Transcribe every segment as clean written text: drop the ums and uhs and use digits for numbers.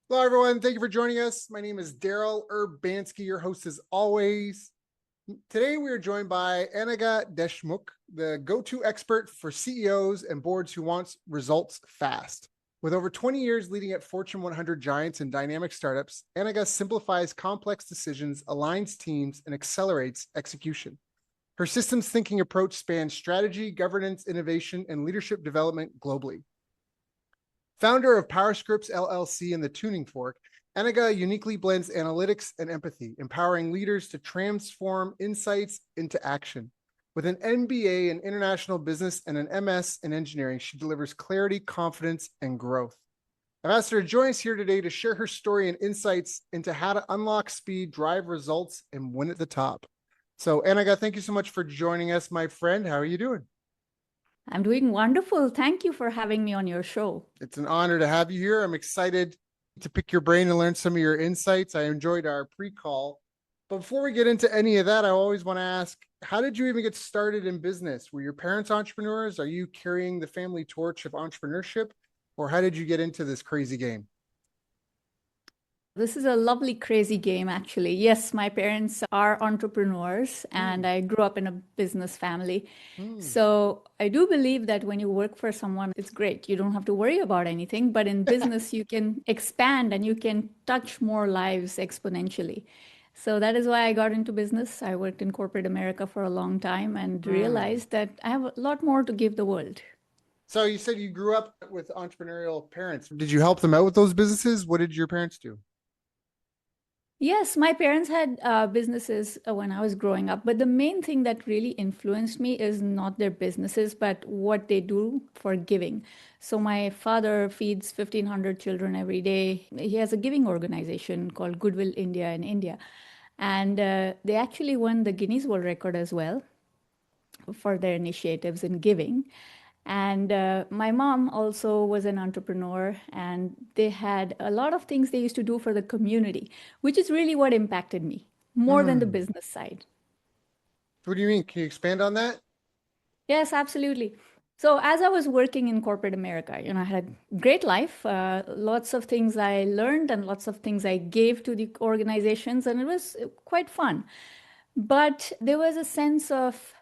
Hello, everyone. Thank you for joining us. My name is Daryl Urbanski, your host as always. Today, we are joined by Anagha Deshmukh, the go-to expert for CEOs and boards who wants results fast. With over 20 years leading at Fortune 100 giants and dynamic startups, Anagha simplifies complex decisions, aligns teams, and accelerates execution. Her systems thinking approach spans strategy, governance, innovation, and leadership development globally. Founder of PowerScripts LLC and the Tuning Fork, Anagha uniquely blends analytics and empathy, empowering leaders to transform insights into action. With an MBA in international business and an MS in engineering, she delivers clarity, confidence, and growth. I've asked her to join us here today to share her story and insights into how to unlock speed, drive results, and win at the top. So, Anagha, thank you so much for joining us, my friend. How are you doing? I'm doing wonderful. Thank you for having me on your show. It's an honor to have you here. I'm excited to pick your brain and learn some of your insights. I enjoyed our pre-call. But before we get into any of that, I always want to ask, how did you even get started in business? Were your parents entrepreneurs? Are you carrying the family torch of entrepreneurship? Or how did you get into this crazy game? This is a lovely, crazy game, actually. Yes, my parents are entrepreneurs, and Hmm. I grew up in a business family. Hmm. So I do believe that when you work for someone, it's great. You don't have to worry about anything. But in business, you can expand and you can touch more lives exponentially. So that is why I got into business. I worked in corporate America for a long time and Hmm. realized that I have a lot more to give the world. So you said you grew up with entrepreneurial parents. Did you help them out with those businesses? What did your parents do? Yes, my parents had businesses when I was growing up, but the main thing that really influenced me is not their businesses, but what they do for giving. So my father feeds 1,500 children every day. He has a giving organization called Goodwill India in India, and they actually won the Guinness World Record as well for their initiatives in giving. And my mom also was an entrepreneur, and they had a lot of things they used to do for the community, which is really what impacted me more than the Hmm. business side. What do you mean? Can you expand on that? Yes, absolutely. So as I was working in corporate America, I had a great life, lots of things I learned and lots of things I gave to the organizations, and it was quite fun. But there was a sense of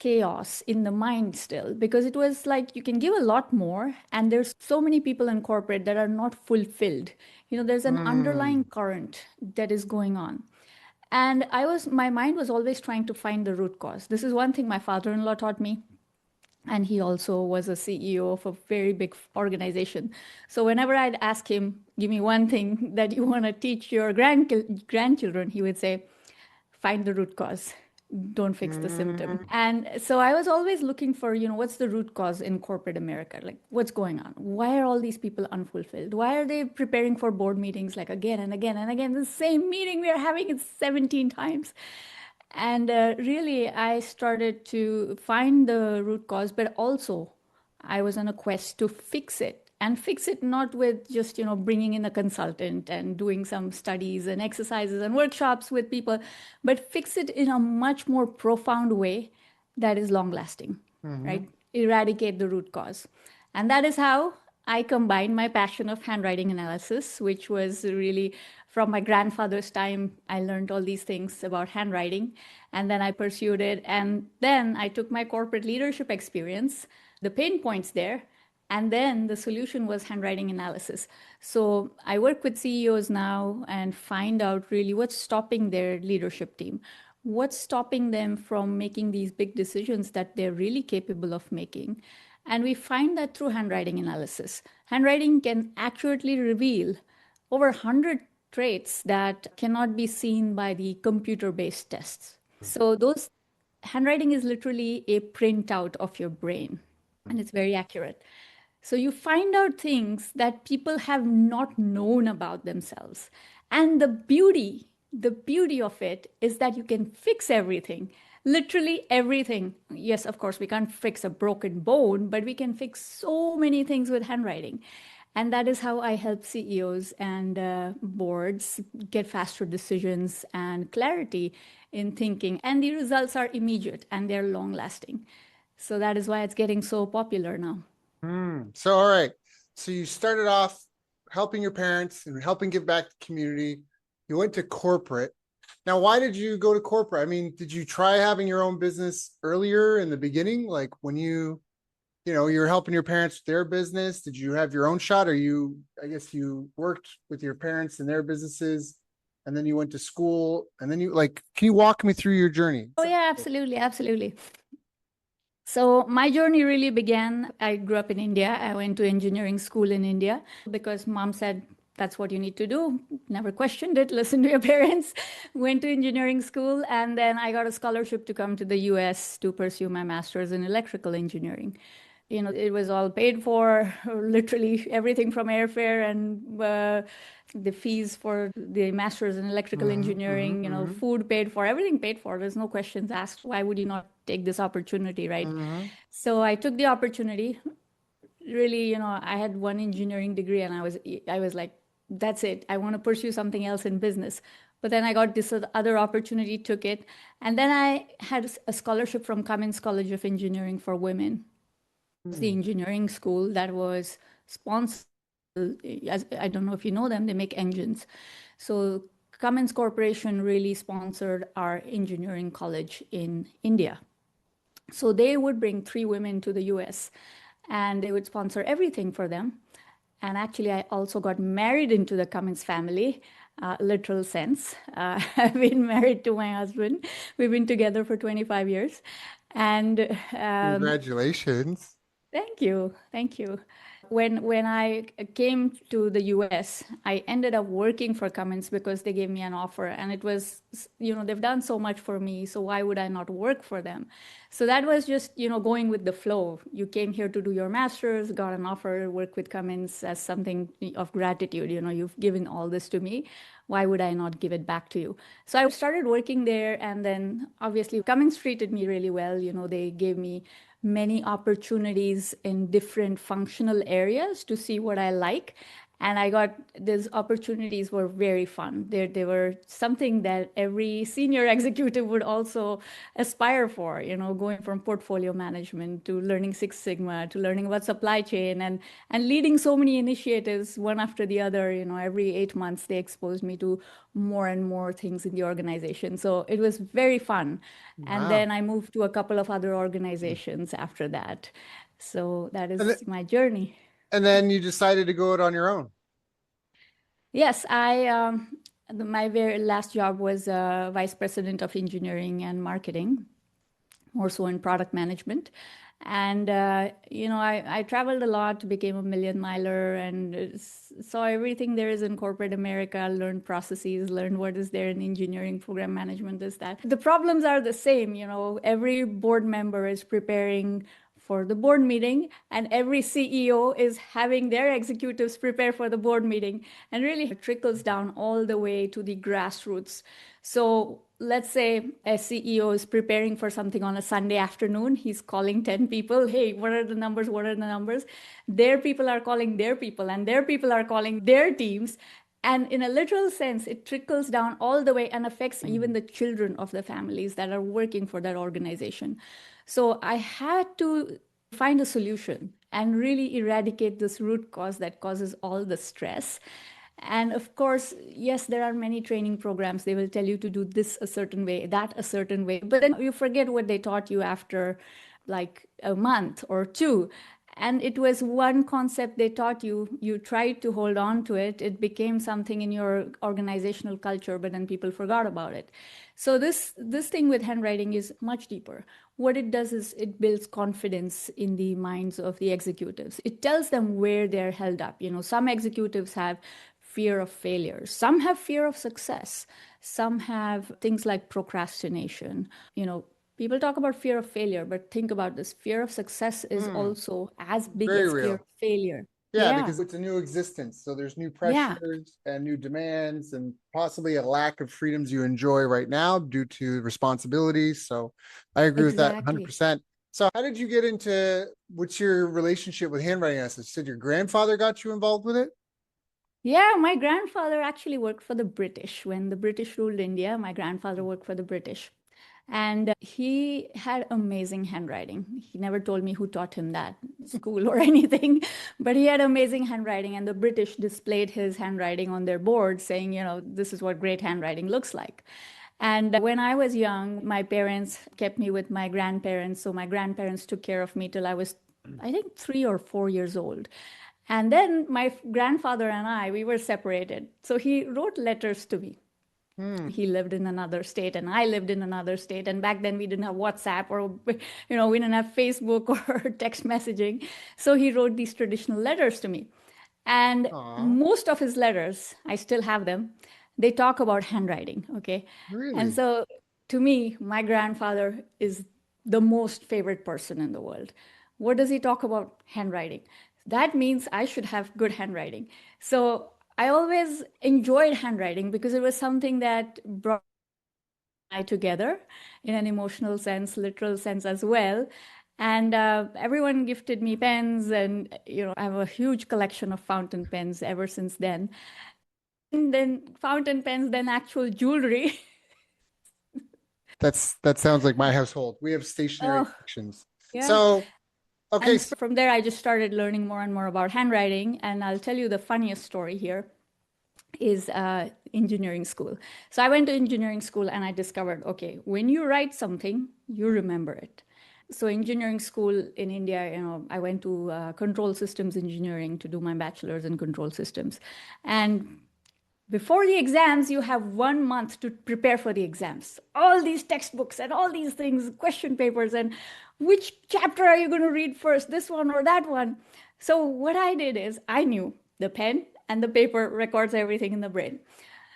chaos in the mind still because it was like you can give a lot more and there's so many people in corporate that are not fulfilled. There's an underlying Hmm. current that is going on. And my mind was always trying to find the root cause. This is one thing my father-in-law taught me. And he also was a CEO of a very big organization. So whenever I'd ask him, give me one thing that you want to teach your grandchildren, he would say, find the root cause. Don't fix the symptom. Hmm. And so I was always looking for, what's the root cause in corporate America? Like, what's going on? Why are all these people unfulfilled? Why are they preparing for board meetings like again and again and again? The same meeting we are having it 17 times. And really, I started to find the root cause, but also I was on a quest to fix it and fix it not with just, bringing in a consultant and doing some studies and exercises and workshops with people, but fix it in a much more profound way that is long lasting, Hmm. right? Eradicate the root cause. And that is how I combined my passion of handwriting analysis, which was really from my grandfather's time. I learned all these things about handwriting and then I pursued it. And then I took my corporate leadership experience, the pain points there, and then the solution was handwriting analysis. So I work with CEOs now and find out really what's stopping their leadership team. What's stopping them from making these big decisions that they're really capable of making? And we find that through handwriting analysis. Handwriting can accurately reveal over 100 traits that cannot be seen by the computer based tests. So, those handwriting is literally a printout of your brain, and it's very accurate. So, you find out things that people have not known about themselves. And the beauty of it is that you can fix everything, literally everything. Yes, of course, we can't fix a broken bone, but we can fix so many things with handwriting. And that is how I help CEOs and boards get faster decisions and clarity in thinking. And the results are immediate and they're long lasting. So that is why it's getting so popular now. Hmm. So, all right. So you started off. helping your parents and helping give back to the community. You went to corporate. Now, why did you go to corporate? I mean, did you try having your own business earlier in the beginning? Like when you're helping your parents with their business, did you have your own shot, or I guess you worked with your parents and their businesses, and then you went to school, and then can you walk me through your journey? Oh, yeah, absolutely. Absolutely. So my journey really began. I grew up in India. I went to engineering school in India because mom said that's what you need to do. Never questioned it. Listen to your parents. Went to engineering school, and then I got a scholarship to come to the US to pursue my master's in electrical engineering. It was all paid for, literally everything from airfare and the fees for the master's in electrical engineering, food paid for, everything paid for. There's no questions asked. Why would you not take this opportunity, right? So I took the opportunity. Really, I had one engineering degree, and I was like, that's it. I want to pursue something else in business. But then I got this other opportunity, took it. And then I had a scholarship from Cummins College of Engineering for Women, the engineering school that was sponsored. I don't know if you know them, they make engines. So Cummins Corporation really sponsored our engineering college in India. So they would bring 3 women to the US and they would sponsor everything for them. And actually, I also got married into the Cummins family, literal sense. I've been married to my husband. We've been together for 25 years. And Congratulations. thank you. Thank you. When I came to the US, I ended up working for Cummins because they gave me an offer, and it was, they've done so much for me, so why would I not work for them? So that was just, going with the flow. You came here to do your master's, got an offer, work with Cummins as something of gratitude. You've given all this to me. Why would I not give it back to you? So I started working there, and then obviously Cummins treated me really well. They gave me many opportunities in different functional areas to see what I like. And I got these opportunities were very fun. They were something that every senior executive would also aspire for, going from portfolio management to learning Six Sigma to learning about supply chain and leading so many initiatives one after the other. Every 8 months they exposed me to more and more things in the organization. So it was very fun. And then I moved to a couple of other organizations after that. So that is my journey. And then you decided to go it on your own. Yes, my very last job was vice president of engineering and marketing, more so in product management. And, I traveled a lot, became a million miler, and saw everything there is in corporate America, learned processes, learned what is there in engineering, program management, this, that. The problems are the same, every board member is preparing for the board meeting, and every CEO is having their executives prepare for the board meeting, and really it trickles down all the way to the grassroots. So let's say a CEO is preparing for something on a Sunday afternoon. He's calling 10 people. Hey, what are the numbers? What are the numbers? Their people are calling their people, and their people are calling their teams. And in a literal sense, it trickles down all the way and affects even the children of the families that are working for that organization. So I had to find a solution and really eradicate this root cause that causes all the stress. And of course, yes, there are many training programs. They will tell you to do this a certain way, that a certain way. But then you forget what they taught you after like a month or two. And it was one concept they taught you. You tried to hold on to it. It became something in your organizational culture, but then people forgot about it. So this thing with handwriting is much deeper. What it does is it builds confidence in the minds of the executives. It tells them where they're held up. Some executives have fear of failure. Some have fear of success. Some have things like procrastination. People talk about fear of failure, but think about this. Fear of success is also as big Very as fear real. of failure. Yeah, because it's a new existence. So there's new Yeah, pressures and new demands and possibly a lack of freedoms you enjoy right now due to responsibilities. So I agree with that exactly. 100%. So how did you get what's your relationship with handwriting? You said your grandfather got you involved with it? Yeah, my grandfather actually worked for the British. When the British ruled India, my grandfather worked for the British. And he had amazing handwriting. He never told me who taught him that, school or anything, but he had amazing handwriting. And the British displayed his handwriting on their board saying, this is what great handwriting looks like. And when I was young, my parents kept me with my grandparents. So my grandparents took care of me till I was, I think, 3 or 4 years old. And then my grandfather and we were separated. So he wrote letters to me. He lived in another state and I lived in another state. And back then we didn't have WhatsApp or, we didn't have Facebook or text messaging. So he wrote these traditional letters to me. And most of his letters, I still have them, they talk about handwriting. Okay. Really? And so to me, my grandfather is the most favorite person in the world. What does he talk about? Handwriting. That means I should have good handwriting. So I always enjoyed handwriting because it was something that brought I together in an emotional sense, literal sense as well. And everyone gifted me pens, and I have a huge collection of fountain pens ever since then. And then fountain pens, then actual jewelry. That sounds like my household. We have stationery collections. Yeah. So, okay. And from there, I just started learning more and more about handwriting. And I'll tell you the funniest story here is engineering school. So I went to engineering school and I discovered, okay, when you write something, you remember it. So engineering school in India, I went to control systems engineering to do my bachelor's in control systems. And before the exams, you have 1 month to prepare for the exams. All these textbooks and all these things, question papers, and which chapter are you going to read first, this one or that one? So what I did is I knew the pen and the paper records everything in the brain.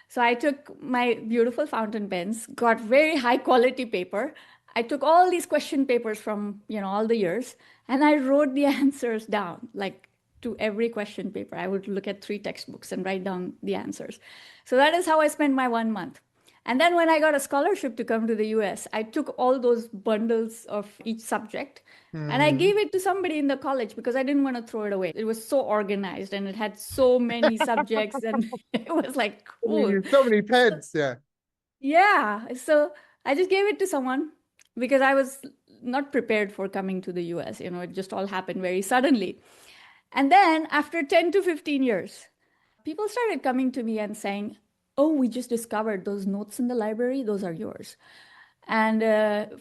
So I took my beautiful fountain pens, got very high quality paper. I took all these question papers from, all the years, and I wrote the answers down, like to every question paper. I would look at 3 textbooks and write down the answers. So that is how I spent my 1 month. And then when I got a scholarship to come to the US, I took all those bundles of each subject and I gave it to somebody in the college because I didn't want to throw it away. It was so organized and it had so many subjects and it was like cool. So many pens. Yeah. Yeah. So I just gave it to someone because I was not prepared for coming to the US. It just all happened very suddenly. And then after 10 to 15 years, people started coming to me and saying, oh, we just discovered those notes in the library, those are yours. And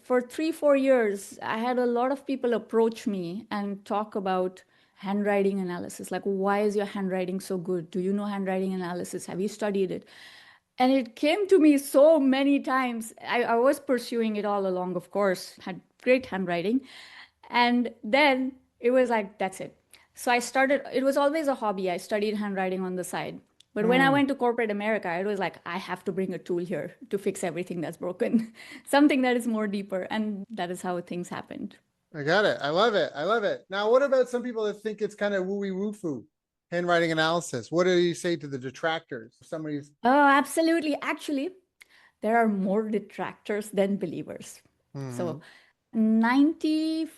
for 3, 4 years, I had a lot of people approach me and talk about handwriting analysis. Like, why is your handwriting so good? Do you know handwriting analysis? Have you studied it? And it came to me so many times. I was pursuing it all along, of course, had great handwriting. And then it was like, that's it. So I started, it was always a hobby. I studied handwriting on the side. But when I went to corporate America, it was like, I have to bring a tool here to fix everything that's broken, something that is more deeper. And that is how things happened. I got it. I love it. I love it. Now, what about some people that think it's kind of wooey woo-foo handwriting analysis? What do you say to the detractors? Somebody's. Oh, absolutely. Actually, there are more detractors than believers. So 95%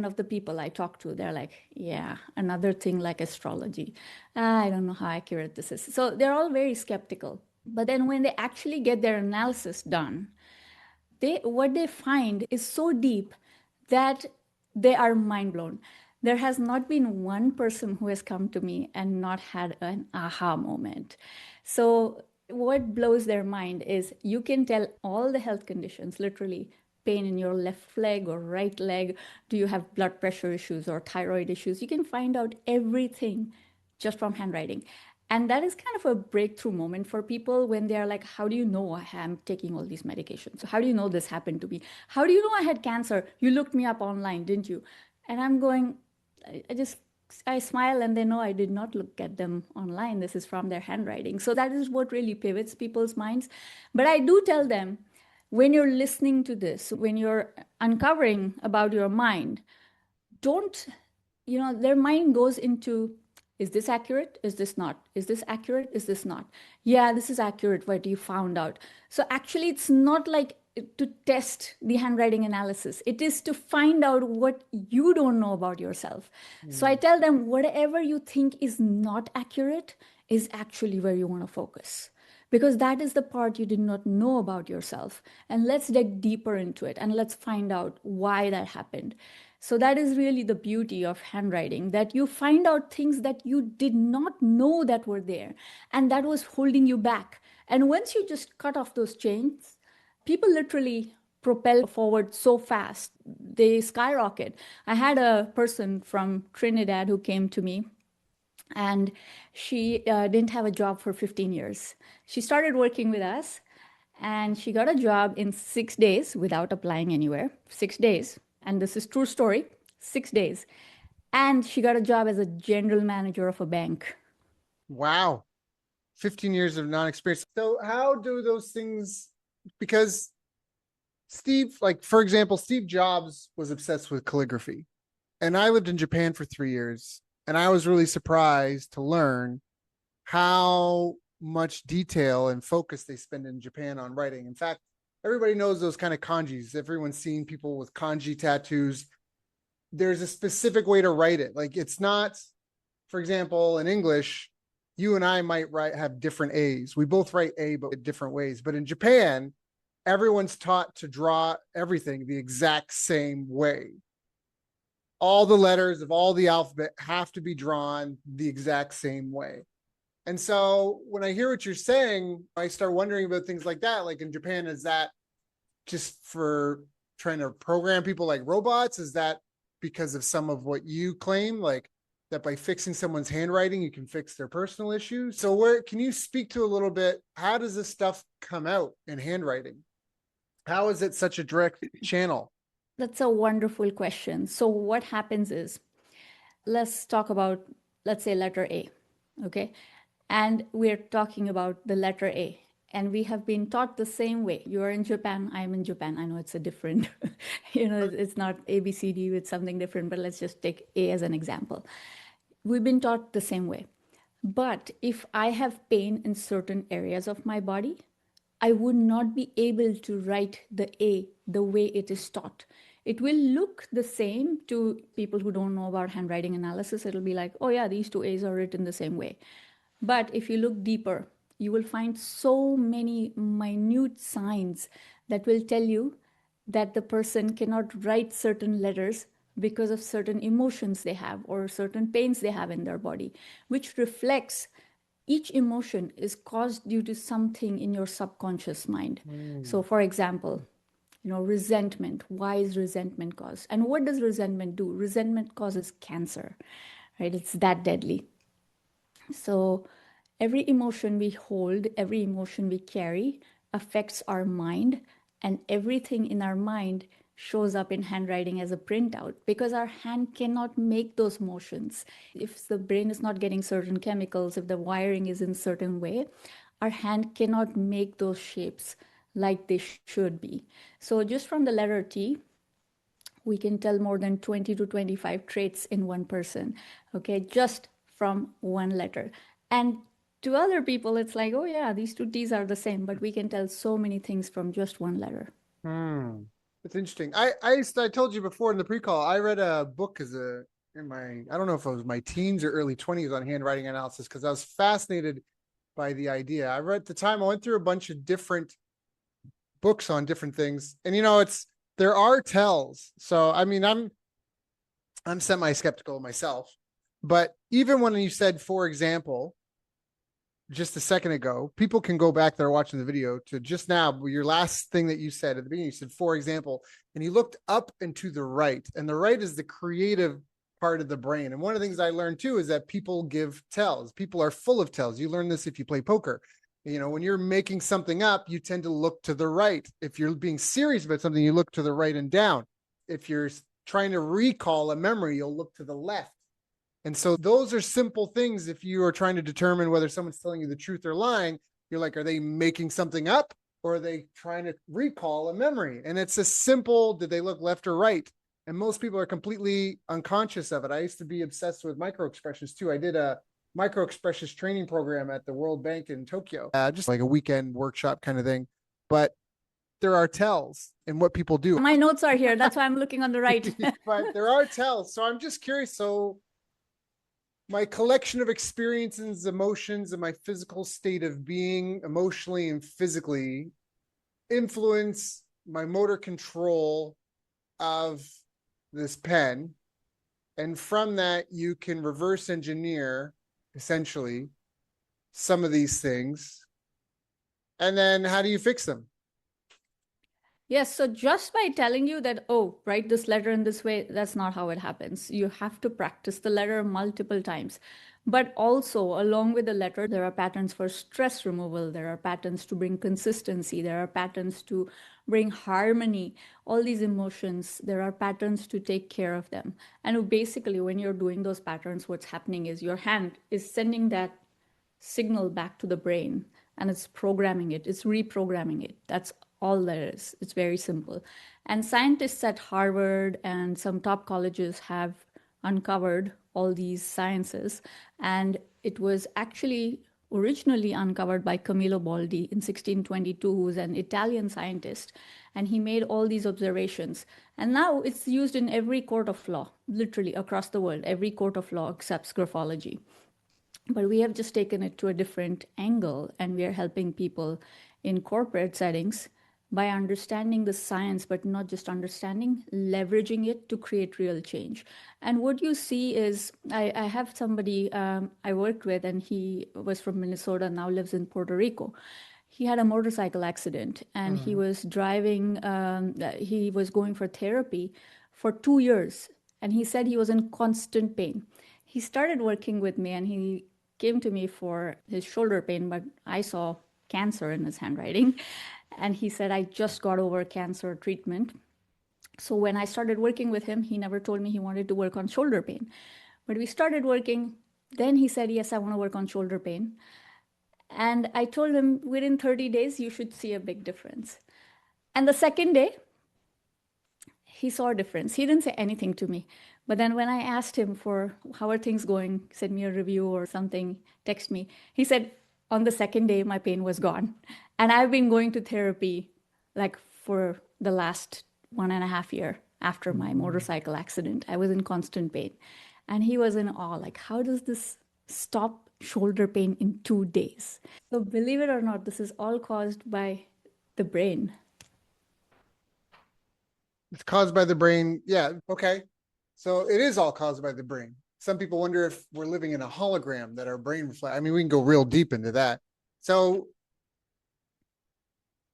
of the people I talk to, they're like, yeah, another thing like astrology. I don't know how accurate this is. So they're all very skeptical. But then when they actually get their analysis done, what they find is so deep that they are mind blown. There has not been one person who has come to me and not had an aha moment. So what blows their mind is you can tell all the health conditions, literally pain in your left leg or right leg. Do you have blood pressure issues or thyroid issues? You can find out everything just from handwriting. And that is kind of a breakthrough moment for people when they're like, how do you know I'm taking all these medications? So how do you know this happened to me? How do you know I had cancer? You looked me up online, didn't you? And I'm going, I smile and they know I did not look at them online. This is from their handwriting. So that is what really pivots people's minds. But I do tell them, when you're listening to this, when you're uncovering about your mind, don't, their mind goes into, is this accurate? Is this not? Is this accurate? Is this not? Yeah, this is accurate, what you found out. So actually, it's not like to test the handwriting analysis. It is to find out what you don't know about yourself. So I tell them, whatever you think is not accurate is actually where you want to focus. because that is the part you did not know about yourself. And let's dig deeper into it and let's find out why that happened. So that is really the beauty of handwriting, that you find out things that you did not know that were there and that was holding you back. And once you just cut off those chains, people literally propel forward so fast, they skyrocket. I had a person from Trinidad who came to me, and she didn't have a job for 15 years. She started working with us, and she got a job in 6 days without applying anywhere. 6 days. And this is true story. 6 days. And she got a job as a general manager of a bank. Wow. 15 years of non-experience. So how do those things, because Steve, like for example, Steve Jobs was obsessed with calligraphy. And I lived in Japan for 3 years. And I was really surprised to learn how much detail and focus they spend in Japan on writing. In fact, everybody knows those kind of kanjis. Everyone's seen people with kanji tattoos. There's a specific way to write it. Like it's not, for example, in English, you and I might have different A's. We both write A, but in different ways. But in Japan, everyone's taught to draw everything the exact same way. All the letters of all the alphabet have to be drawn the exact same way. And so when I hear what you're saying, I start wondering about things like that. Like in Japan, is that just for trying to program people like robots? Is that because of some of what you claim, like that by fixing someone's handwriting, you can fix their personal issues? So where can you speak to a little bit, how does this stuff come out in handwriting? How is it such a direct channel? That's a wonderful question. So what happens is, let's talk about, let's say, letter A, okay? And we're talking about the letter A. And we have been taught the same way. You are in Japan, I'm in Japan. I know it's a different, it's not A, B, C, D, it's something different, but let's just take A as an example. We've been taught the same way. But if I have pain in certain areas of my body, I would not be able to write the A the way it is taught. It will look the same to people who don't know about handwriting analysis. It'll be like, oh yeah, these two A's are written the same way. But if you look deeper, you will find so many minute signs that will tell you that the person cannot write certain letters because of certain emotions they have or certain pains they have in their body, which reflects each emotion is caused due to something in your subconscious mind. So for example, resentment. Why is resentment caused? And what does resentment do? Resentment causes cancer, right? It's that deadly. So every emotion we hold, every emotion we carry affects our mind, and everything in our mind shows up in handwriting as a printout because our hand cannot make those motions. If the brain is not getting certain chemicals, if the wiring is in certain way, our hand cannot make those shapes like they should be. So just from the letter T, we can tell more than 20 to 25 traits in one person, okay, just from one letter. And to other people, it's like, oh yeah, these two T's are the same, but we can tell so many things from just one letter. It's interesting. I told you before in the pre-call, I read a book I don't know if it was my teens or early 20s on handwriting analysis because I was fascinated by the idea. I read at the time, I went through a bunch of different books on different things. And there are tells. So I mean, I'm semi-skeptical myself. But even when you said, for example, just a second ago, people can go back there watching the video to just now, your last thing that you said at the beginning, you said, for example, and you looked up and to the right, and the right is the creative part of the brain. And one of the things I learned too is that people give tells. People are full of tells. You learn this if you play poker. When you're making something up, you tend to look to the right. If you're being serious about something, you look to the right and down. If you're trying to recall a memory, you'll look to the left. And so those are simple things. If you are trying to determine whether someone's telling you the truth or lying, you're like, are they making something up or are they trying to recall a memory? And it's a simple, did they look left or right? And most people are completely unconscious of it. I used to be obsessed with micro expressions too. I did a micro expressions training program at the World Bank in Tokyo, just like a weekend workshop kind of thing. But there are tells in what people do. My notes are here. That's why I'm looking on the right. But there are tells. So I'm just curious. So My collection of experiences, emotions, and my physical state of being emotionally and physically influence my motor control of this pen. And from that, you can reverse engineer essentially some of these things. And then how do you fix them? Yes, so just by telling you that, oh, write this letter in this way, that's not how it happens. You have to practice the letter multiple times. But also, along with the letter, there are patterns for stress removal, there are patterns to bring consistency, there are patterns to bring harmony, all these emotions, there are patterns to take care of them. And basically, when you're doing those patterns, what's happening is your hand is sending that signal back to the brain and it's programming it, it's reprogramming it. That's all there is. It's very simple. And scientists at Harvard and some top colleges have uncovered all these sciences. And it was actually originally uncovered by Camillo Baldi in 1622, who was an Italian scientist. And he made all these observations. And now it's used in every court of law, literally across the world. Every court of law accepts graphology. But we have just taken it to a different angle, and we are helping people in corporate settings by understanding the science, but not just understanding, leveraging it to create real change. And what you see is, I have somebody I worked with, and he was from Minnesota, now lives in Puerto Rico. He had a motorcycle accident, and he was driving, he was going for therapy for 2 years, and he said he was in constant pain. He started working with me, and he came to me for his shoulder pain, but I saw cancer in his handwriting. And he said, I just got over cancer treatment. So when I started working with him, he never told me he wanted to work on shoulder pain. But we started working. Then he said, yes, I want to work on shoulder pain. And I told him within 30 days, you should see a big difference. And the second day, he saw a difference. He didn't say anything to me. But then when I asked him for how are things going, send me a review or something, text me, he said, on the second day, my pain was gone. And I've been going to therapy like for the last 1.5 years after my motorcycle accident. I was in constant pain. And he was in awe, like, how does this stop shoulder pain in 2 days? So believe it or not, this is all caused by the brain. It's caused by the brain. Yeah. Okay. So it is all caused by the brain. Some people wonder if we're living in a hologram that our brain reflects. I mean, we can go real deep into that. So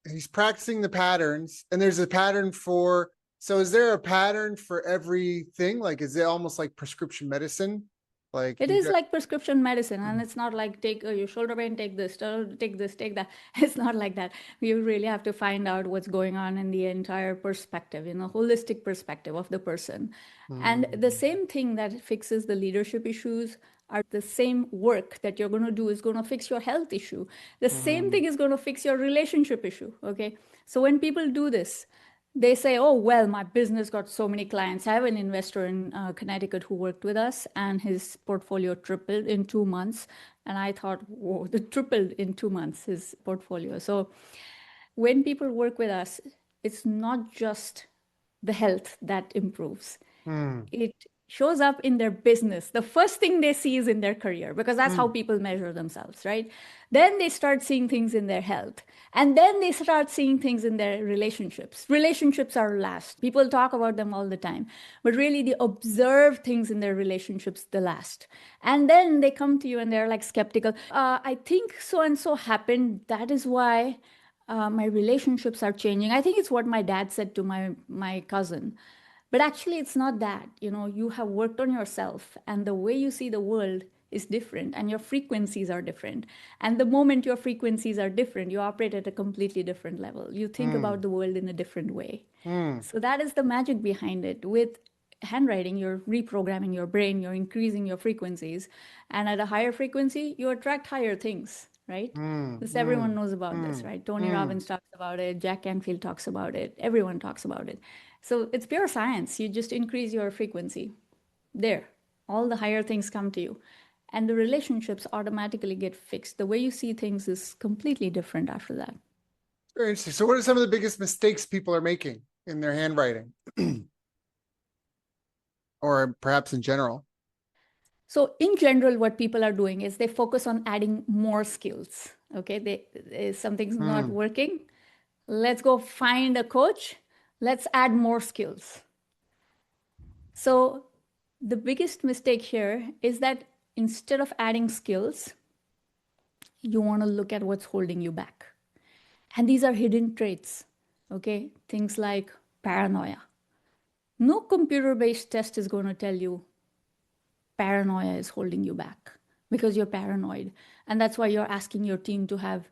he's practicing the patterns, and there's a pattern for. So is there a pattern for everything? Like, is it almost like prescription medicine? Like It is like prescription medicine, and it's not like take your shoulder pain, take this, take this, take that. It's not like that. You really have to find out what's going on in the entire perspective, in a holistic perspective of the person. And the same thing that fixes the leadership issues are the same work that you're going to do is going to fix your health issue. The same thing is going to fix your relationship issue. Okay. So when people do this, they say, oh, well, my business got so many clients. I have an investor in Connecticut who worked with us, and his portfolio tripled in 2 months. And I thought, whoa, it tripled in 2 months, his portfolio. So when people work with us, it's not just the health that improves. It shows up in their business. The first thing they see is in their career, because that's how people measure themselves, right? Then they start seeing things in their health. And then they start seeing things in their relationships. Relationships are last. People talk about them all the time, but really they observe things in their relationships the last. And then they come to you and they're like skeptical. I think so and so happened. That is why my relationships are changing. I think it's what my dad said to my cousin. But actually, it's not that. You have worked on yourself, and the way you see the world is different, and your frequencies are different. And the moment your frequencies are different, you operate at a completely different level. You think about the world in a different way. So that is the magic behind it. With handwriting, you're reprogramming your brain, you're increasing your frequencies, and at a higher frequency, you attract higher things, right? This everyone knows about this, right? Tony Robbins talks about it, Jack Canfield talks about it, everyone talks about it. So it's pure science. You just increase your frequency. There, all the higher things come to you. And the relationships automatically get fixed. The way you see things is completely different after that. Very interesting. So what are some of the biggest mistakes people are making in their handwriting? Or perhaps in general? So in general, what people are doing is they focus on adding more skills. Okay, something's not Hmm. working. Let's go find a coach. Let's add more skills. So the biggest mistake here is that instead of adding skills, you want to look at what's holding you back. And these are hidden traits. Okay, things like paranoia. No computer-based test is going to tell you paranoia is holding you back because you're paranoid. And that's why you're asking your team to have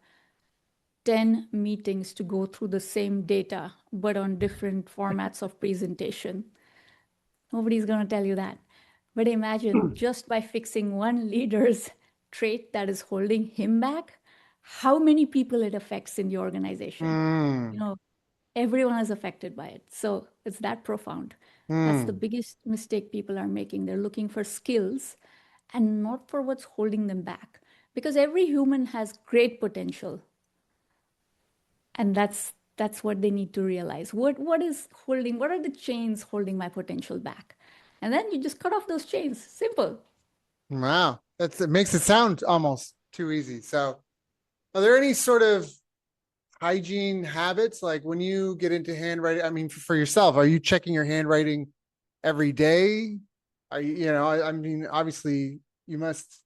10 meetings to go through the same data, but on different formats of presentation. Nobody's going to tell you that. But imagine just by fixing one leader's trait that is holding him back, how many people it affects in the organization. You Hmm. know, everyone is affected by it. So it's that profound. That's the Hmm. biggest mistake people are making. They're looking for skills and not for what's holding them back. Because every human has great potential. And that's what they need to realize. What is holding, what are the chains holding my potential back? And then you just cut off those chains. Simple. Wow. It makes it sound almost too easy. So are there any sort of hygiene habits? Like when you get into handwriting, I mean, for yourself, are you checking your handwriting every day? Are you, I mean, obviously you must,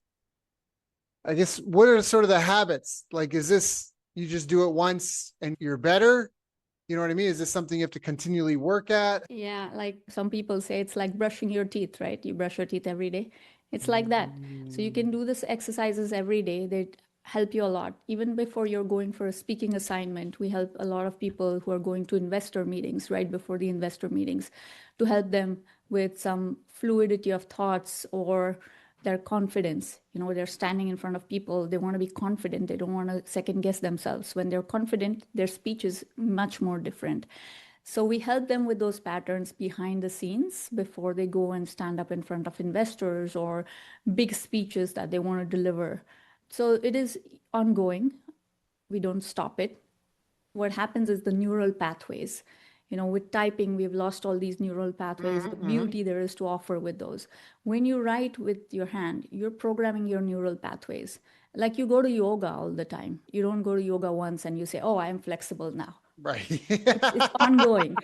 I guess, what are sort of the habits? Like, is this, you just do it once and you're better? You know what I mean? Is this something you have to continually work at? Yeah, like some people say it's like brushing your teeth, right? You brush your teeth every day. It's like that. So you Mm. can do this exercises every day. They help you a lot. Even before you're going for a speaking assignment, we help a lot of people who are going to investor meetings right before the investor meetings to help them with some fluidity of thoughts or their confidence. They're standing in front of people. They want to be confident. They don't want to second guess themselves. When they're confident, their speech is much more different. So we help them with those patterns behind the scenes before they go and stand up in front of investors or big speeches that they want to deliver. So it is ongoing. We don't stop it. What happens is the neural pathways. With typing, we've lost all these neural pathways, the Mm-hmm. beauty there is to offer with those. When you write with your hand, you're programming your neural pathways. Like you go to yoga all the time. You don't go to yoga once and you say, oh, I'm flexible now. Right. It's ongoing.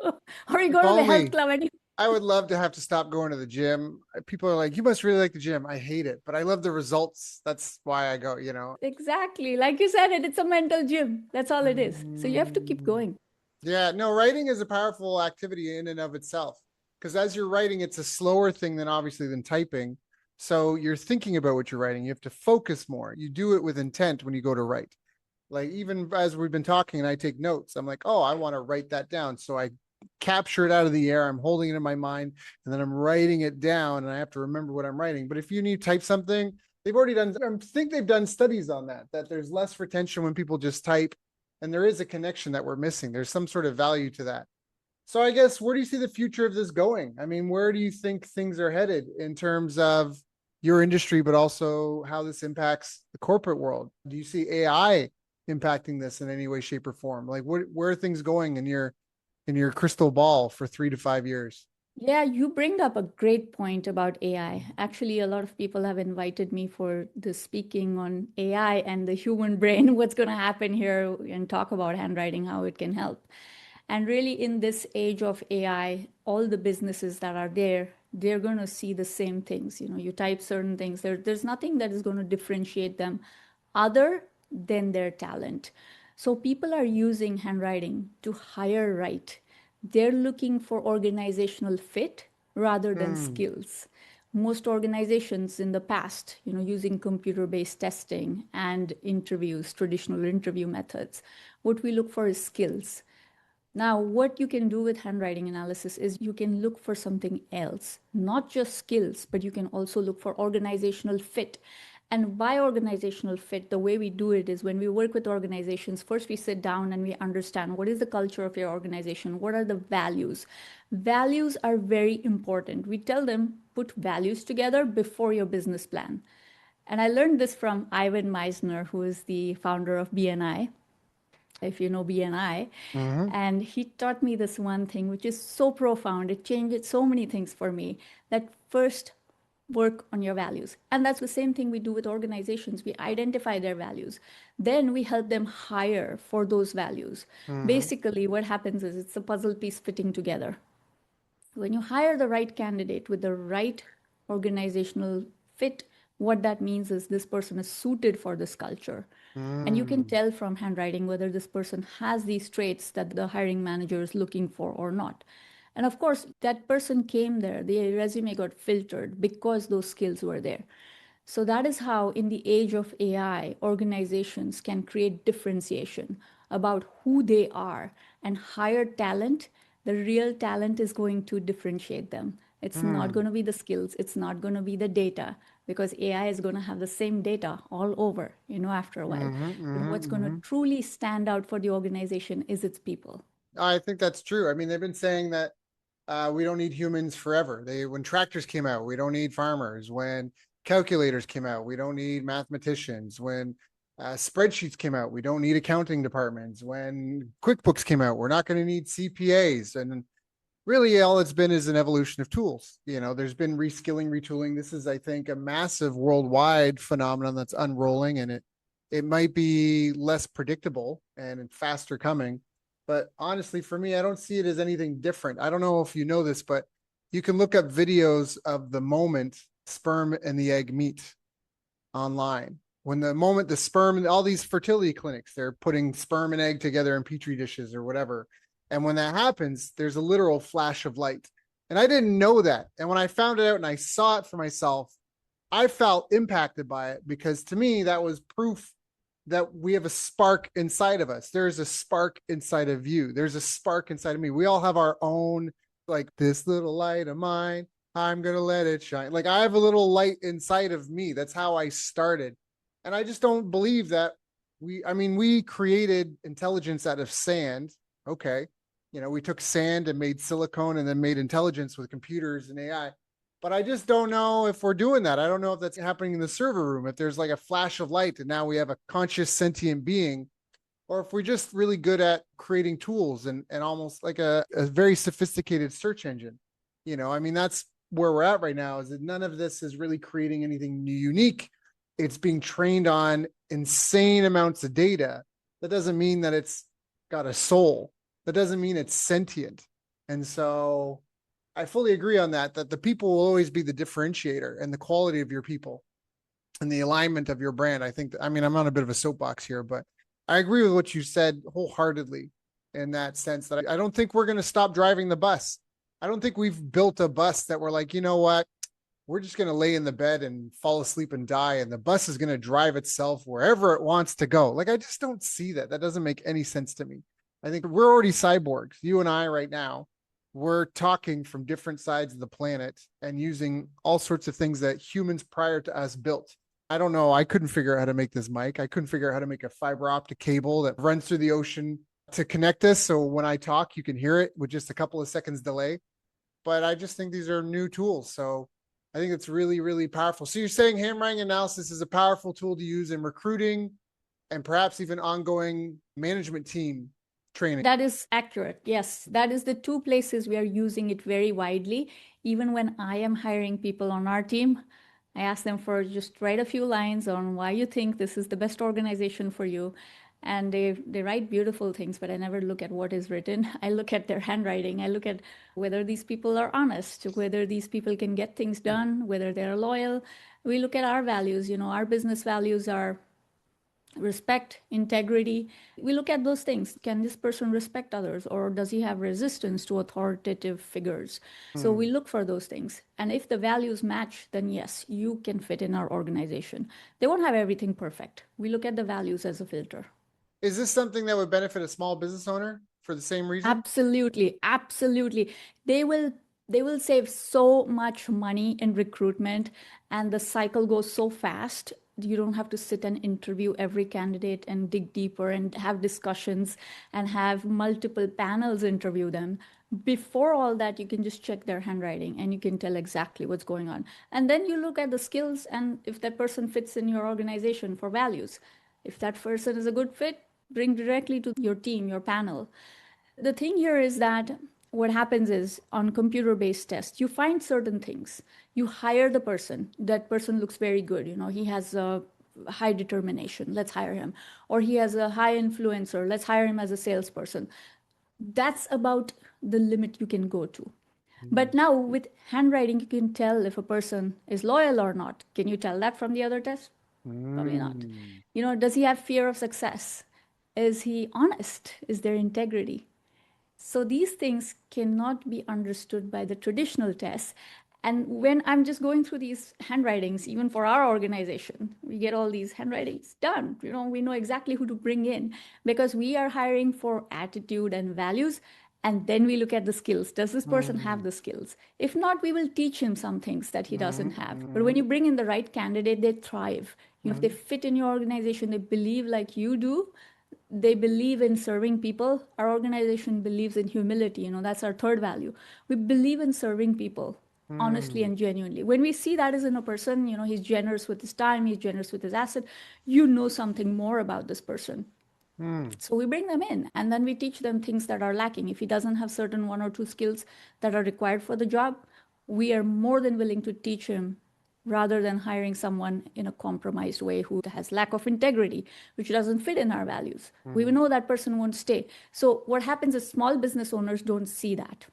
Or you If go to the health only. club and you I would love to have to stop going to the gym. People are like, you must really like the gym. I hate it, but I love the results. That's why I go. exactly like you said it's a mental gym. That's all it is. So you have to keep Mm. going. Yeah, no, writing is a powerful activity in and of itself. Because as you're writing, it's a slower thing than obviously than typing. So you're thinking about what you're writing. You have to focus more. You do it with intent when you go to write. Like even as we've been talking and I take notes, I'm like, oh, I want to write that down. So I capture it out of the air. I'm holding it in my mind and then I'm writing it down and I have to remember what I'm writing. But if you need to type something, they've already done, I think they've done studies on that there's less retention when people just type and there is a connection that we're missing. There's some sort of value to that. So I guess where do you see the future of this going? I mean, where do you think things are headed in terms of your industry, but also how this impacts the corporate world? Do you see AI impacting this in any way, shape, or form? Like, where are things going in your crystal ball for 3 to 5 years? Yeah, you bring up a great point about AI. Actually, a lot of people have invited me for the speaking on AI and the human brain, what's going to happen here, and talk about handwriting, how it can help. And really, in this age of AI, all the businesses that are there, they're going to see the same things. You type certain things, there's nothing that is going to differentiate them other than their talent. So people are using handwriting to hire write. They're looking for organizational fit rather than Hmm. skills. Most organizations in the past, using computer-based testing and interviews, traditional interview methods, what we look for is skills. Now, what you can do with handwriting analysis is you can look for something else, not just skills, but you can also look for organizational fit. And by organizational fit, the way we do it is when we work with organizations, first we sit down and we understand what is the culture of your organization, what are the values. Values are very important. We tell them put values together before your business plan. And I learned this from Ivan Meisner, who is the founder of BNI, if you know BNI. Mm-hmm. And he taught me this one thing, which is so profound. It changed so many things for me. That first, work on your values. And that's the same thing we do with organizations. We identify their values. Then we help them hire for those values. Hmm. Basically, what happens is it's a puzzle piece fitting together. When you hire the right candidate with the right organizational fit, what that means is this person is suited for this culture. And you can Mm. tell from handwriting whether this person has these traits that the hiring manager is looking for or not. And of course, that person came there, the resume got filtered because those skills were there. So that is how, in the age of AI, organizations can create differentiation about who they are and hire talent. The real talent is going to differentiate them. It's not Mm. going to be the skills, it's not going to be the data, because AI is going to have the same data all over, after a while. Hmm. But Hmm. what's going to Hmm. truly stand out for the organization is its people. I think that's true. I mean, they've been saying that we don't need humans forever. When tractors came out, we don't need farmers. When calculators came out, we don't need mathematicians. When spreadsheets came out, we don't need accounting departments. When QuickBooks came out, we're not going to need CPAs. And really, all it's been is an evolution of tools. There's been reskilling, retooling. This is, I think, a massive worldwide phenomenon that's unrolling, and it might be less predictable and faster coming. But honestly, for me, I don't see it as anything different. I don't know if you know this, but you can look up videos of the moment sperm and the egg meet online. When the moment the sperm and all these fertility clinics, they're putting sperm and egg together in petri dishes or whatever. And when that happens, there's a literal flash of light. And I didn't know that. And when I found it out and I saw it for myself, I felt impacted by it, because to me, that was proof that we have a spark inside of us. There's a spark inside of you. There's a spark inside of me. We all have our own, like, this little light of mine, I'm going to let it shine. Like, I have a little light inside of me. That's how I started. And I just don't believe that we created intelligence out of sand. Okay. We took sand and made silicone and then made intelligence with computers and AI. But I just don't know if we're doing that. I don't know if that's happening in the server room, if there's like a flash of light and now we have a conscious sentient being, or if we're just really good at creating tools and almost like a very sophisticated search engine. I mean, that's where we're at right now, is that none of this is really creating anything new, unique. It's being trained on insane amounts of data. That doesn't mean that it's got a soul. That doesn't mean it's sentient. And so I fully agree on that the people will always be the differentiator, and the quality of your people and the alignment of your brand. I mean, I'm on a bit of a soapbox here, but I agree with what you said wholeheartedly, in that sense that I don't think we're going to stop driving the bus. I don't think we've built a bus that we're like, you know what? We're just going to lay in the bed and fall asleep and die, and the bus is going to drive itself wherever it wants to go. Like, I just don't see that. That doesn't make any sense to me. I think we're already cyborgs. You and I right now, we're talking from different sides of the planet and using all sorts of things that humans prior to us built. I don't know. I couldn't figure out how to make this mic. I couldn't figure out how to make a fiber optic cable that runs through the ocean to connect us. So when I talk, you can hear it with just a couple of seconds delay. But I just think these are new tools. So I think it's really, really powerful. So you're saying handwriting analysis is a powerful tool to use in recruiting and perhaps even ongoing management team training. That is accurate. Yes, that is the two places we are using it very widely. Even when I am hiring people on our team, I ask them for just write a few lines on why you think this is the best organization for you. And they write beautiful things, but I never look at what is written. I look at their handwriting. I look at whether these people are honest, whether these people can get things done, whether they're loyal. We look at our values. Our business values are respect, integrity. We look at those things. Can this person respect others, or does he have resistance to authoritative figures? So Hmm. we look for those things. And if the values match, then yes, you can fit in our organization. They won't have everything perfect. We look at the values as a filter. Is this something that would benefit a small business owner for the same reason? Absolutely, absolutely. They will they will save so much money in recruitment, and the cycle goes so fast. You don't have to sit and interview every candidate and dig deeper and have discussions and have multiple panels interview them. Before all that, you can just check their handwriting and you can tell exactly what's going on. And then you look at the skills and if that person fits in your organization for values. If that person is a good fit, bring directly to your team, your panel. The thing here is that what happens is on computer-based tests, you find certain things. You hire the person. That person looks very good. He has a high determination. Let's hire him. Or he has a high influencer. Let's hire him as a salesperson. That's about the limit you can go to. But now with handwriting, you can tell if a person is loyal or not. Can you tell that from the other test? Probably not. Mm. Does he have fear of success? Is he honest? Is there integrity? So these things cannot be understood by the traditional tests. And when I'm just going through these handwritings, even for our organization, we get all these handwritings done. We know exactly who to bring in because we are hiring for attitude and values. And then we look at the skills. Does this person have the skills? If not, we will teach him some things that he doesn't have. But when you bring in the right candidate, they thrive. If they fit in your organization, they believe like you do, they believe in serving people. Our organization believes in humility. That's our third value. We believe in serving people honestly and genuinely. When we see that as in a person, he's generous with his time, he's generous with his asset, something more about this person. So we bring them in and then we teach them things that are lacking. If he doesn't have certain one or two skills that are required for the job, we are more than willing to teach him rather than hiring someone in a compromised way who has lack of integrity, which doesn't fit in our values. We know that person won't stay. So what happens is small business owners don't see that.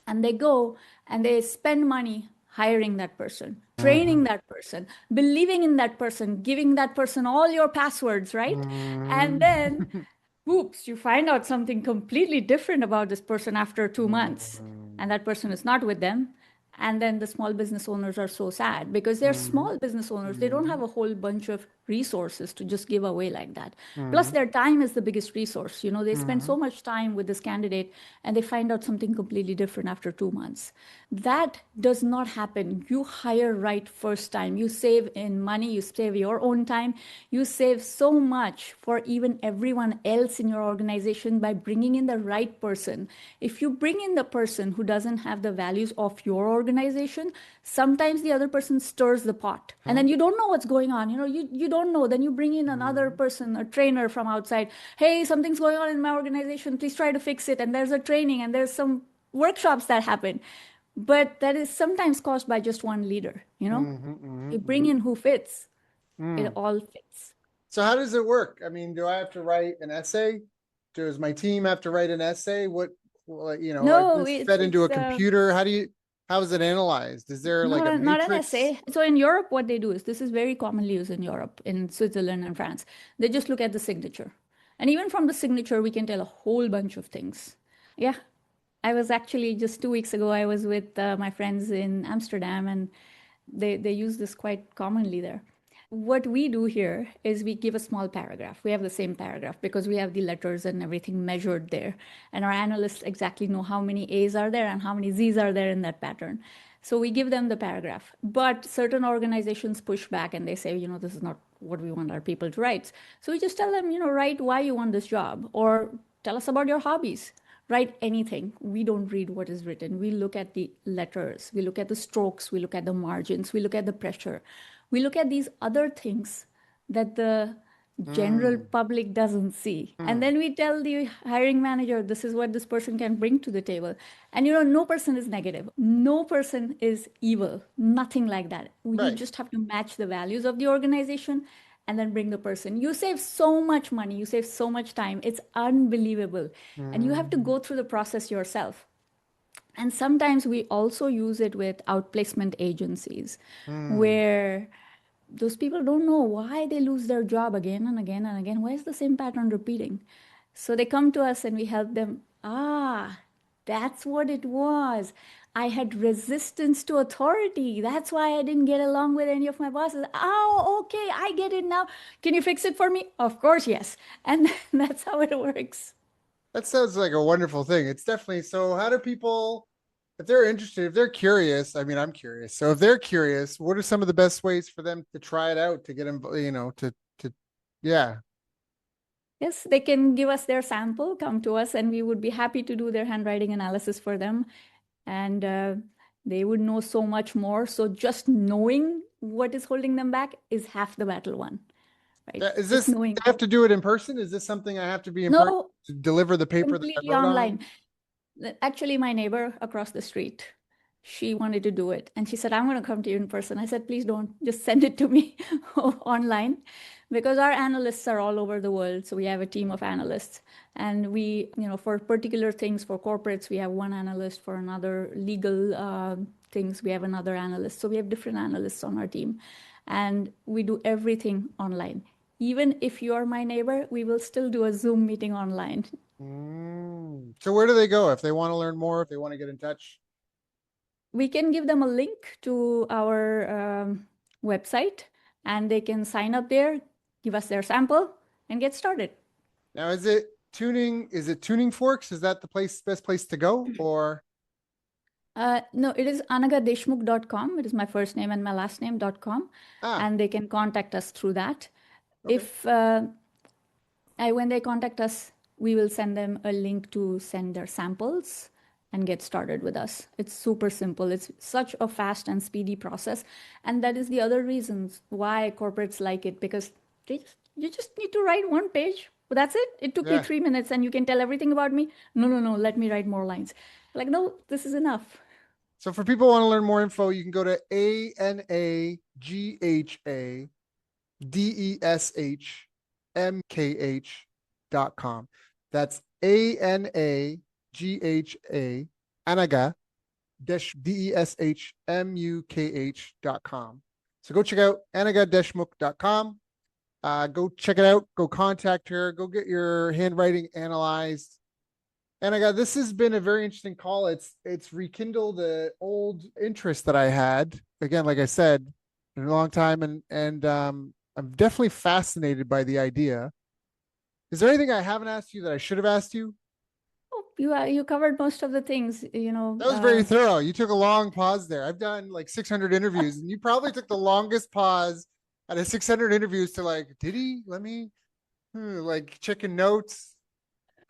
And they go and they spend money hiring that person, training that person, believing in that person, giving that person all your passwords, right? And then, oops, you find out something completely different about this person after 2 months, and that person is not with them. And then the small business owners are so sad because they're small business owners. They don't have a whole bunch of resources to just give away like that. Plus, their time is the biggest resource. They spend so much time with this candidate and they find out something completely different after 2 months. That does not happen. You hire right first time. You save in money, you save your own time, you save so much for even everyone else in your organization by bringing in the right person. If you bring in the person who doesn't have the values of your organization, sometimes the other person stirs the pot and then you don't know what's going on. You don't know. Then you bring in another person, a trainer from outside. Hey, something's going on in my organization. Please try to fix it. And there's a training and there's some workshops that happen. But that is sometimes caused by just one leader. You bring in who fits, it all fits. So how does it work? I mean, do I have to write an essay? Does my team have to write an essay? No, is this fed into a computer? How is it analyzed? Is there like a not an matrix? essay. So in Europe, what they do is this is very commonly used in Europe, in Switzerland and France. They just look at the signature. And even from the signature, we can tell a whole bunch of things. Yeah. I was actually just 2 weeks ago, I was with my friends in Amsterdam and they use this quite commonly there. What we do here is we give a small paragraph. We have the same paragraph because we have the letters and everything measured there. And our analysts exactly know how many A's are there and how many Z's are there in that pattern. So we give them the paragraph. But certain organizations push back and they say, this is not what we want our people to write. So we just tell them, write why you want this job or tell us about your hobbies. Write anything. We don't read what is written. We look at the letters. We look at the strokes. We look at the margins. We look at the pressure. We look at these other things that the general public doesn't see. And then we tell the hiring manager, this is what this person can bring to the table. And no person is negative. No person is evil. Nothing like that. You just have to match the values of the organization and then bring the person. You save so much money. You save so much time. It's unbelievable. And you have to go through the process yourself. And sometimes we also use it with outplacement agencies where those people don't know why they lose their job again and again and again. Why is the same pattern repeating? So they come to us and we help them. That's what it was. I had resistance to authority. That's why I didn't get along with any of my bosses. Oh, okay, I get it now. Can you fix it for me? Of course, yes. And that's how it works. That sounds like a wonderful thing. It's definitely so. How do people, if they're interested, if they're curious, I mean, I'm curious. So if they're curious, what are some of the best ways for them to try it out, to get them, yeah. Yes, they can give us their sample, come to us, and we would be happy to do their handwriting analysis for them. And they would know so much more. So just knowing what is holding them back is half the battle won, right? Is Just this, knowing. I have to do it in person? Is this something I have to be in person No, to deliver the paper that I completely wrote on? online. Actually, my neighbor across the street, she wanted to do it. And she said, I'm going to come to you in person. I said, please don't, just send it to me online, because our analysts are all over the world. So we have a team of analysts. And we, for particular things, for corporates, we have one analyst. For another legal things, we have another analyst. So we have different analysts on our team. And we do everything online. Even if you are my neighbor, we will still do a Zoom meeting online. So where do they go if they want to learn more, if they want to get in touch? We can give them a link to our website, and they can sign up there, give us their sample, and get started. Now, is it Tuning Forks? Is that the best place to go, or? No, it is anaghadeshmukh.com. It is my first name and my last name.com. And they can contact us through that. Okay. If when they contact us, we will send them a link to send their samples and get started with us. It's super simple. It's such a fast and speedy process. And that is the other reasons why corporates like it, because you just need to write one page. But that's it. It took me 3 minutes and you can tell everything about me. No, let me write more lines. Like, no, this is enough. So for people who want to learn more info, you can go to ANAGHADESHMKH.com. That's ANAGHA, Anagha DESHMUKH.com. So go check out AnaghaDeshmukh.com. Go check it out. Go contact her. Go get your handwriting analyzed. Anagha, this has been a very interesting call. It's rekindled the old interest that I had. Again, like I said, in a long time, and I'm definitely fascinated by the idea. Is there anything I haven't asked you that I should have asked you? Oh, you covered most of the things, That was very thorough. You took a long pause there. I've done like 600 interviews, and you probably took the longest pause out of 600 interviews to like, did he? Let me, like checking notes.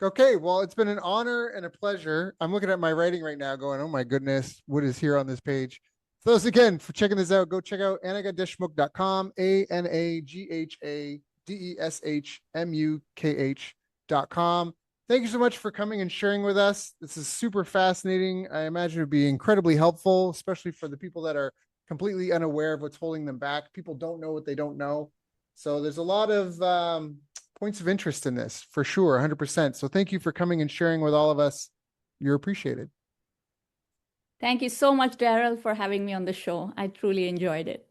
Okay, well, it's been an honor and a pleasure. I'm looking at my writing right now going, oh my goodness, what is here on this page? So those again, for checking this out, go check out anaghadeshmukh.com, ANAGHADESHMUKH.com. Thank you so much for coming and sharing with us. This is super fascinating. I imagine it would be incredibly helpful, especially for the people that are completely unaware of what's holding them back. People don't know what they don't know. So there's a lot of points of interest in this for sure, 100%. So thank you for coming and sharing with all of us. You're appreciated. Thank you so much, Daryl, for having me on the show. I truly enjoyed it.